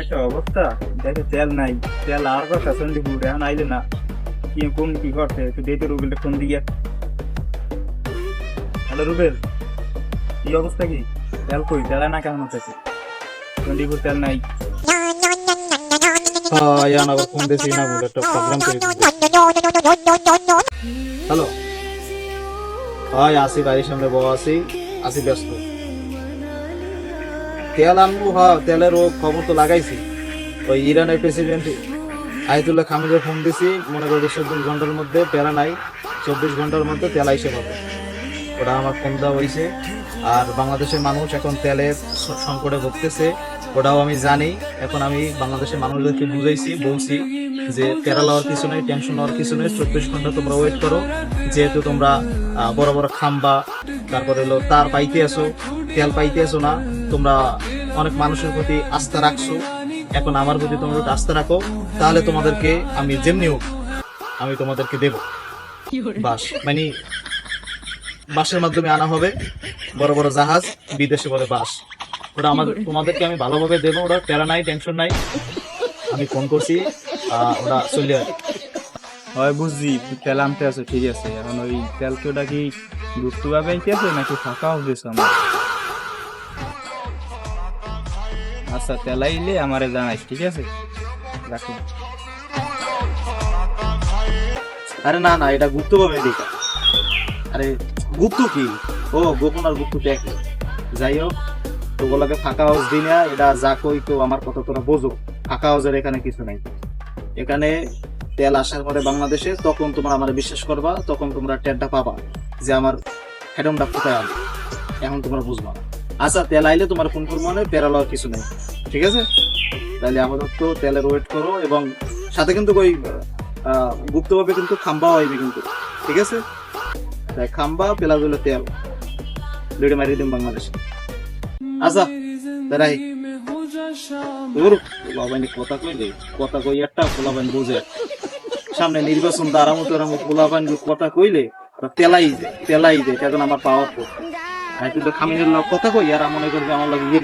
একটা অবস্থা, দেখে তেল নাই, তেল আর কথা চন্ডিপুর এখন আইলে না, কি কোন কি করতে একটু দেখতে রুবেল ফোন দিয়ে। হ্যালো রুবেল, কি অবস্থা, কি তেল কই, তেল না কেমন হচ্ছে? চন্ডিপুর তেল নাই। হ্যালো, হয় আসি বাড়ির সামনে বউ আছি, আসি ব্যস্ত। তেল আনবো, হ্যাঁ তেলের ও খবর তো লাগাইছি। ওই ইরানের প্রেসিডেন্ট আয়াতুল্লাহ খামিদের ফোন দিছি, মনে করি 24 ঘন্টার মধ্যে, প্যারা নাই, 24 ঘন্টার মধ্যে তেল আইসে পাবে। ওটা আমার ফোন দেওয়া হয়েছে। আর বাংলাদেশের মানুষ এখন তেলের সংকটে ভুগতেছে, ওটাও আমি জানি। এখন আমি বাংলাদেশের মানুষদেরকে বুঝাইছি, বলছি যে প্যারা লওয়ার কিছু নেই, টেনশন নেওয়ার কিছু নেই, 24 ঘন্টা তোমরা ওয়েট করো। যেহেতু তোমরা বড় বড় খাম্বা, তারপরে হলো তার পাইতে আসো, তেল পাইতে আসো না, তোমরা অনেক মানুষের প্রতি আস্থা রাখছো, এখন আমার প্রতি তোমরা একটু আস্থা রাখো, তাহলে তোমাদেরকে আমি যেমনি হোক আমি তোমাদেরকে দেব। বাস মানে বাসের মাধ্যমে আনা হবে, বড় বড় জাহাজ, বিদেশে বলে বাস। ওটা আমাদের তোমাদেরকে আমি ভালোভাবে দেবো, ওটা প্যারা নাই, টেনশন নাই। আমি ফোন করছি, ওটা চলে আসবে। হয় বুঝছি, তেল আনতে আছে, ঠিক আছে। এখন ওই তেলকে ওটা কি গুপ্তভাবে আনতে আছে নাকি ফাঁকা হয়েছে আমার? আচ্ছা, তেল আইলে আমারে জানাইস, ঠিক আছে, রাখুন। আরে না না, এটা গুপ্ত ভাবে দেখা। আরে গুপ্ত কি, ও গোপন আর গুপ্ত ট্যাগ। যাই হোক, তোগুলোকে ফাঁকা হাউস দিই না, এটা যা কই তো আমার কথা তোরা বোঝো। ফাঁকা হাউসের এখানে কিছু নাই। এখানে তেল আসার পরে বাংলাদেশে, তখন তোমরা আমার বিশ্বাস করবা, তখন তোমরা টেরটা পাবা যে আমার হেডমটা কোথায় আলো। এখন তোমরা বুঝবা। আচ্ছা, তেল আইলে তোমার ফোন করবো, মানে প্যারা লওয়ার কিছু নেই, ঠিক আছে? তাহলে আপাতত তেলের ওয়েট করো, এবং সাথে কিন্তু ওই গুপ্তভাবে কিন্তু খাম্বাও আইবে কিন্তু, ঠিক আছে? তাই খাম্বা পেলাজ হলো তেল দুইটা মারি দিন বাংলাদেশে। আচ্ছা তারাই তোর বাবাইনি কথা কই একটা পোলাবাইন বুঝে। সামনে নির্বাচন দাঁড়ামো টারামো, পোলাবাইন কথা কইলে তেলাই যায়, এখন আমার পাওয়ার পর আমি কিন্তু খামিনের লোক কথা কই, আর মনে করবে আমার লাগে ইয়ে।